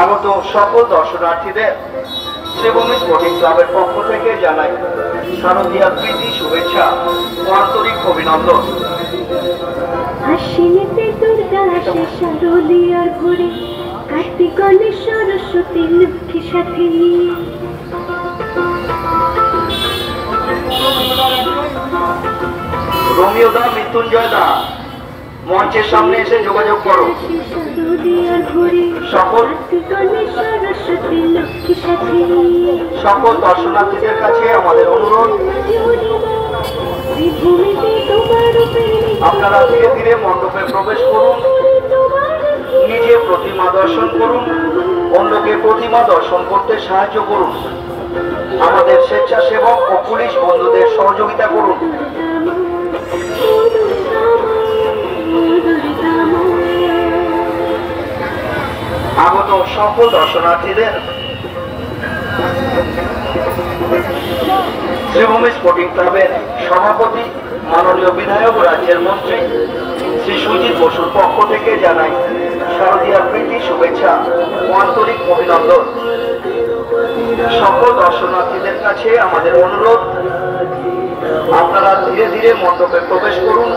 আগত সকল দর্শনার্থীদের শ্রীভূমি স্পোর্টিং ক্লাবের পক্ষ থেকে জানাই শারদীয়ার প্রীতি শুভেচ্ছা ও আন্তরিক অভিনন্দন। আশ্বিনেতে দুর্গা আসে শারদীয়ার ঘরে, কার্তিক গণেশ সরস্বতী লক্ষ্মী সাথে নিয়ে। রোমিও দা, মৃত্যুঞ্জয় দা মঞ্চের সামনে এসে যোগাযোগ করো। সকল দর্শনার্থীদের কাছে আমাদের অনুরোধ, আপনারা ধীরে ধীরে মণ্ডপে প্রবেশ করুন, নিজে প্রতিমা দর্শন করুন, অন্যকে প্রতিমা দর্শন করতে সাহায্য করুন। আমাদের স্বেচ্ছাসেবক ও পুলিশ বন্ধুদের সহযোগিতা করুন। আগত সকল দর্শনার্থীদের শ্রীভূমি স্পোর্টিং ক্লাবের সভাপতি মাননীয় বিধায়ক ও রাজ্যের মন্ত্রী শ্রী সুজিত বসুর পক্ষ থেকে জানাই শারদীয়ার প্রীতি শুভেচ্ছা ও আন্তরিক অভিনন্দন। সকল দর্শনার্থীদের কাছে আমাদের অনুরোধ, আপনারা ধীরে ধীরে মণ্ডপে প্রবেশ করুন।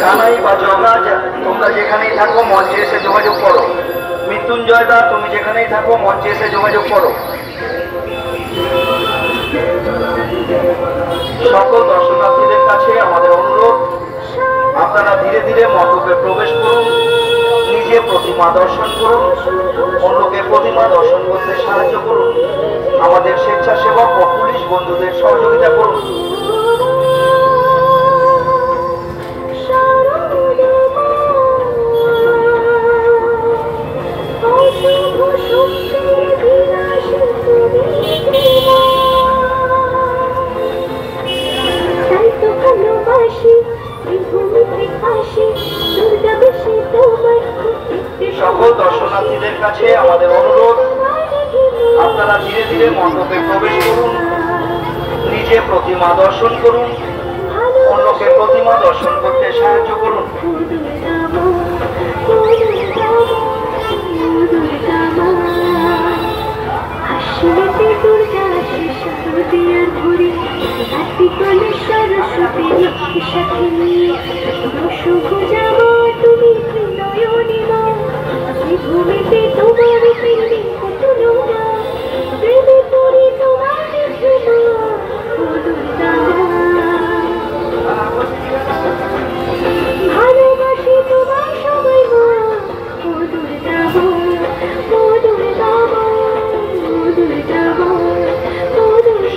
কানাই বা জগা তোমরা যেখানেই থাকো মঞ্চে এসে যোগাযোগ করো। মৃত্যুঞ্জয় দা, তুমি যেখানেই থাকো মঞ্চে এসে যোগাযোগ করো। সকল দর্শনার্থীদের কাছে আমাদের অনুরোধ, আপনারা ধীরে ধীরে মণ্ডপে প্রবেশ করুন, নিজে প্রতিমা দর্শন করুন, অন্যকে প্রতিমা দর্শন করতে সাহায্য করুন। আমাদের স্বেচ্ছাসেবক ও পুলিশ বন্ধুদের সহযোগিতা করুন। সকল দর্শনার্থীদের কাছে আমাদের অনুরোধ, আপনারা ধীরে ধীরে মণ্ডপে প্রবেশ করুন, নিজে প্রতিমা দর্শন করুন, অন্যকে প্রতিমা দর্শন করতে সাহায্য করুন।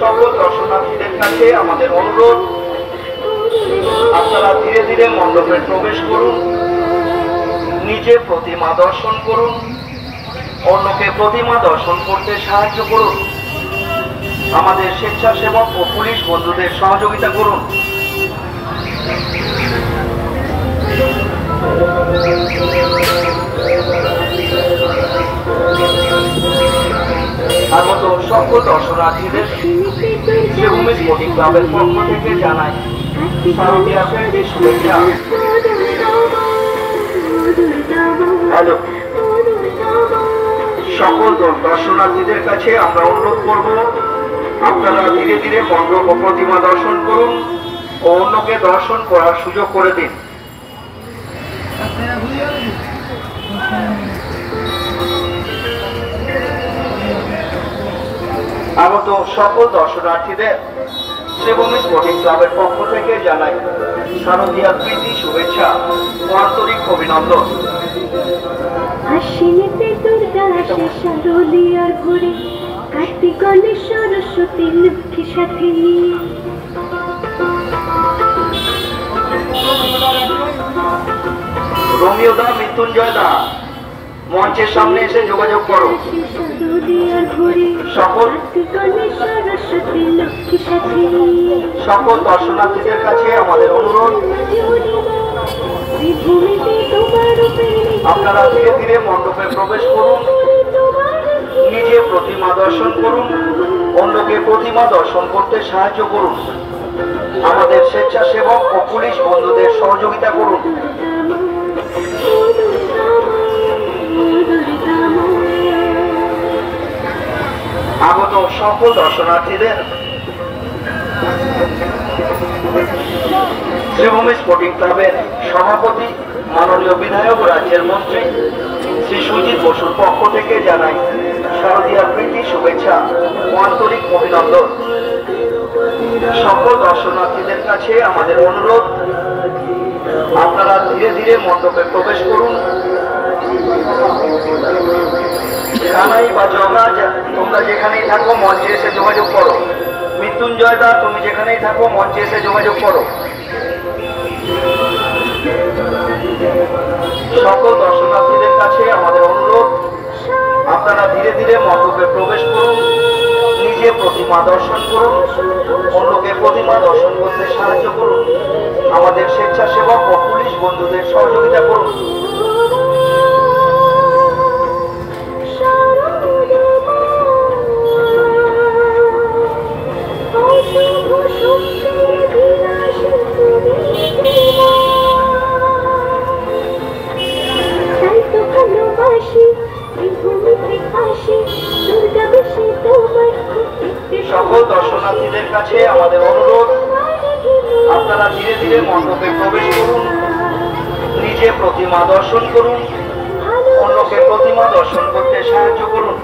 সকল দর্শনার্থীদের কাছে আমাদের অনুরোধ, আপনারা ধীরে ধীরে মণ্ডপে প্রবেশ করুন, নিজে প্রতিমা দর্শন করুন, অন্যকে প্রতিমা দর্শন করতে সাহায্য করুন। আমাদের স্বেচ্ছাসেবক ও পুলিশ বন্ধুদের সহযোগিতা করুন। আগত সকল দর্শনার্থীদের শ্রীভূমি স্পোর্টিং ক্লাবের পক্ষ থেকে জানাই শারদীয়ার প্রীতি শুভেচ্ছা। হ্যালো, সকল দর্শনার্থীদের কাছে আমরা অনুরোধ করব, আপনারা ধীরে ধীরে মণ্ডপ ও প্রতিমা দর্শন করুন ও অন্যকে দর্শন করার সুযোগ করে দিন। আগত সকল দর্শনার্থীদের শ্রীভূমি স্পোর্টিং ক্লাবের পক্ষ থেকে জানাই শারদীয়ার প্রীতি শুভেচ্ছা ও আন্তরিক অভিনন্দন। আশ্বিনেতে দুর্গা আসে শারদীয়ার ঘরে, কার্তিক গণেশ সরস্বতী লক্ষ্মী সাথে নিয়ে। রোমিও দা, মৃত্যুঞ্জয় দা মঞ্চের সামনে এসে যোগাযোগ করো। সকল দর্শনার্থীদের কাছে আমাদের অনুরোধ, আপনারা ধীরে ধীরে মণ্ডপে প্রবেশ করুন, নিজে প্রতিমা দর্শন করুন, অন্যকে প্রতিমা দর্শন করতে সাহায্য করুন। আমাদের স্বেচ্ছাসেবক ও পুলিশ বন্ধুদের সহযোগিতা করুন। সকল দর্শনার্থীদের শ্রীভূমি স্পোর্টিং ক্লাবের সভাপতি মাননীয় বিধায়ক ও রাজ্যের মন্ত্রী শ্রী সুজিত বসুর পক্ষ থেকে জানাই শারদীয়ার প্রীতি শুভেচ্ছা ও আন্তরিক অভিনন্দন। সকল দর্শনার্থীদের কাছে আমাদের অনুরোধ, আপনারা ধীরে ধীরে মণ্ডপে প্রবেশ করুন। কানাই বা জগা তোমরা যেখানেই থাকো মঞ্চে এসে যোগাযোগ করো। মৃত্যুঞ্জয় দা তুমি যেখানেই থাকো মঞ্চে এসে যোগাযোগ করো। সকল দর্শনার্থীদের কাছে আমাদের অনুরোধ, আপনারা ধীরে ধীরে মণ্ডপে প্রবেশ করুন, নিজে প্রতিমা দর্শন করুন, অন্যকে প্রতিমা দর্শন করতে সাহায্য করুন, আমাদের স্বেচ্ছাসেবক ও পুলিশ বন্ধুদের সহযোগিতা করুন। সকল দর্শনার্থীদের কাছে আমাদের অনুরোধ, আপনারা ধীরে ধীরে মণ্ডপে প্রবেশ করুন, নিজে প্রতিমা দর্শন করুন, অন্যকে প্রতিমা দর্শন করতে সাহায্য করুন।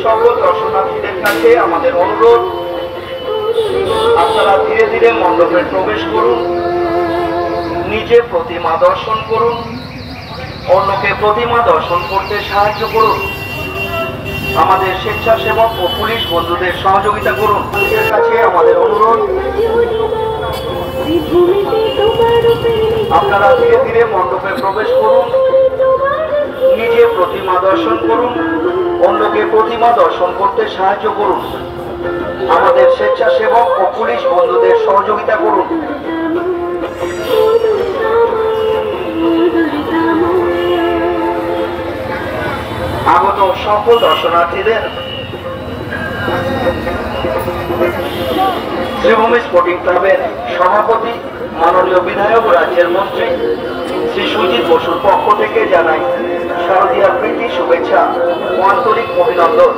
সকল দর্শনার্থীদের কাছে আমাদের অনুরোধ, আপনারা ধীরে ধীরে মণ্ডপে প্রবেশ করুন, নিজে প্রতিমা দর্শন করুন, অন্যকে প্রতিমা দর্শন করতে সাহায্য করুন, আমাদের স্বেচ্ছাসেবক ও পুলিশ বন্ধুদের সহযোগিতা করুন। এদের কাছে আমাদের অনুরোধ, আপনারা ধীরে ধীরে মণ্ডপে প্রবেশ করুন, নিজে প্রতিমা দর্শন করুন, অন্যকে প্রতিমা দর্শন করতে সাহায্য করুন, আমাদের স্বেচ্ছাসেবক ও পুলিশ বন্ধুদের সহযোগিতা করুন। আগত সকল দর্শনার্থীদের শ্রীভূমি স্পোর্টিং ক্লাবের সভাপতি মাননীয় বিধায়ক ও রাজ্যের মন্ত্রী শ্রী সুজিত বসুর পক্ষ থেকে জানাই শারদীয়ার প্রীতি শুভেচ্ছা ও আন্তরিক অভিনন্দন।